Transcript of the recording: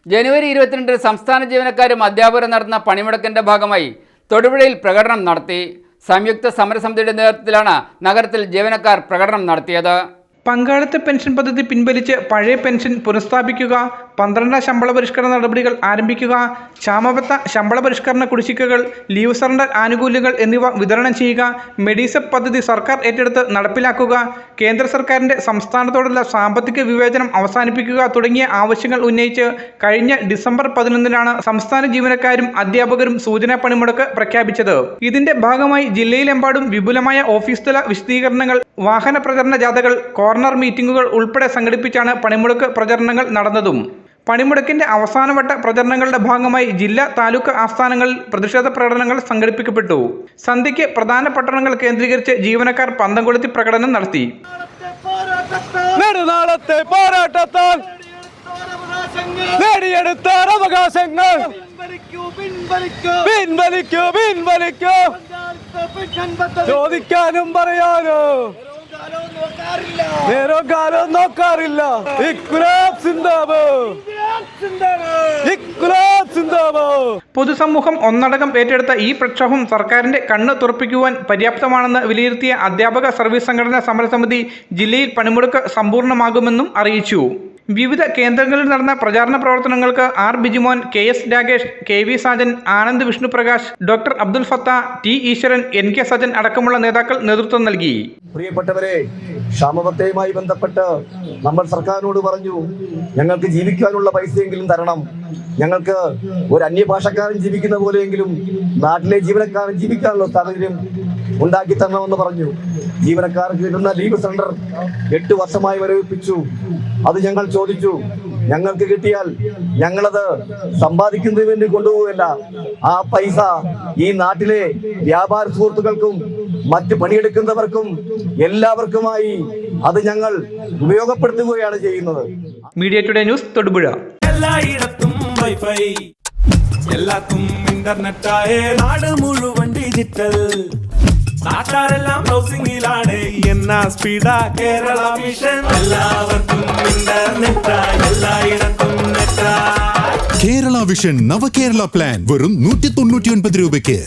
ജനുവരി 22 സംസ്ഥാന ജീവനക്കാരും അധ്യാപകരും നടന്ന പണിമുടക്കിന്റെ ഭാഗമായി തൊടുപുഴയിൽ പ്രകടനം നടത്തി. സംയുക്ത സമരസമിതിയുടെ നേതൃത്വത്തിലാണ് നഗരത്തിൽ ജീവനക്കാർ പ്രകടനം നടത്തിയത്. പങ്കാളിത്ത പെൻഷൻ പദ്ധതി പിൻവലിച്ച് പഴയ പെൻഷൻ പുനഃസ്ഥാപിക്കുക, 12ാം ശമ്പള പരിഷ്കരണ നടപടികൾ ആരംഭിക്കുക, ക്ഷാമബത്ത ശമ്പള പരിഷ്കരണ കുടിശ്ശികകൾ, ലീവ് സറണ്ടർ ആനുകൂല്യങ്ങൾ എന്നിവ വിതരണം ചെയ്യുക, മെഡിസെപ് പദ്ധതി സർക്കാർ ഏറ്റെടുത്ത് നടപ്പിലാക്കുക, കേന്ദ്ര സർക്കാരിൻ്റെ സംസ്ഥാനത്തോടുള്ള സാമ്പത്തിക വിവേചനം അവസാനിപ്പിക്കുക തുടങ്ങിയ ആവശ്യങ്ങൾ ഉന്നയിച്ച് കഴിഞ്ഞ ഡിസംബർ 11-നാണ് സംസ്ഥാന ജീവനക്കാരും അധ്യാപകരും സൂചനാ പണിമുടക്ക് പ്രഖ്യാപിച്ചത്. ഇതിന്റെ ഭാഗമായി ജില്ലയിലെമ്പാടും വിപുലമായ ഓഫീസ് തല വിശദീകരണങ്ങൾ, വാഹന പ്രചരണ ജാഥകൾ, കോർണർ മീറ്റിംഗുകൾ ഉൾപ്പെടെ സംഘടിപ്പിച്ചാണ് പണിമുടക്ക് പ്രചരണങ്ങൾ നടന്നതും. പണിമുടക്കിന്റെ അവസാനവട്ട പ്രചരണങ്ങളുടെ ഭാഗമായി ജില്ലാ താലൂക്ക് ആസ്ഥാനങ്ങളിൽ പ്രതിഷേധ പ്രകടനങ്ങൾ സംഘടിപ്പിക്കപ്പെട്ടു. സന്ധ്യയ്ക്ക് പ്രധാന പട്ടണങ്ങൾ കേന്ദ്രീകരിച്ച് ജീവനക്കാർ പന്തം കൊളുത്തി പ്രകടനം നടത്തി. നെടുനാളത്തെ പോരാട്ടത്താൽ നേടിയെടുത്ത അവകാശങ്ങൾ പിൻവലിക്കൂ. ചോദിക്കാനും പറയാനോ നേരം കാലം നോക്കാറില്ല. പൊതുസമൂഹം ഒന്നടങ്കം ഏറ്റെടുത്ത ഈ പ്രക്ഷോഭം സർക്കാരിന്റെ കണ്ണ് തുറപ്പിക്കുവാൻ പര്യാപ്തമാണെന്ന് വിലയിരുത്തിയ അധ്യാപക സർവീസ് സംഘടനാ സമരസമിതി ജില്ലയിൽ പണിമുടക്ക് സമ്പൂർണ്ണമാകുമെന്നും അറിയിച്ചു. വിവിധ കേന്ദ്രങ്ങളിൽ നടന്ന പ്രചാരണ പ്രവർത്തനങ്ങൾക്ക് R Bijumon, KS Ragesh, KV Sajan, Anand Vishnuprakash, doctor Abdul Fatha, T Eswaran, NK Sajan അടക്കമുള്ള നേതാക്കൾ നേതൃത്വം നൽകി. പ്രിയപ്പെട്ടവരെ, ക്ഷാമബത്തയുമായി ബന്ധപ്പെട്ട് നമ്മൾ സർക്കാരിനോട് പറഞ്ഞു, ഞങ്ങൾക്ക് ജീവിക്കാനുള്ള പൈസയെങ്കിലും തരണം, ഞങ്ങൾക്ക് ഒരു അന്യഭാഷക്കാരൻ ജീവിക്കുന്ന പോലെയെങ്കിലും നാട്ടിലെ ജീവനക്കാരൻ ജീവിക്കാനുള്ള സാഹചര്യം ഉണ്ടാക്കി തരണമെന്ന് പറഞ്ഞു. ജീവനക്കാർക്ക് കിട്ടുന്ന ലീവ് സെന്റർ 8 വർഷമായി വരവിപ്പിച്ചു. അത് ഞങ്ങൾ ചോദിച്ചു. ഞങ്ങൾക്ക് കിട്ടിയാൽ ഞങ്ങളത് സമ്പാദിക്കുന്നതിന് വേണ്ടി കൊണ്ടുപോകില്ല. ആ പൈസ ഈ നാട്ടിലെ വ്യാപാര സുഹൃത്തുക്കൾക്കും മറ്റ് പണിയെടുക്കുന്നവർക്കും എല്ലാവർക്കുമായി അത് ഞങ്ങൾ ഉപയോഗപ്പെടുത്തുകയാണ് ചെയ്യുന്നത്. Media today news, Thodupuzha. എല്ലായിടത്തും വൈഫൈ, എല്ലാത്തും ഇന്റർനെറ്റായേ, നാട് മുഴുവൻ ഡിജിറ്റൽ, നാട്ടാരെല്ലാം ബ്രൗസിംഗിലാണ്. എന്നാ സ്പീഡാ കേരള മിഷൻ, എല്ലാവർക്കും ഇന്റർനെറ്റായി, എല്ലായിടത്തും നെറ്റായി. കേരള വിഷൻ നവകേരള പ്ലാൻ വെറും 199 രൂപയ്ക്ക്.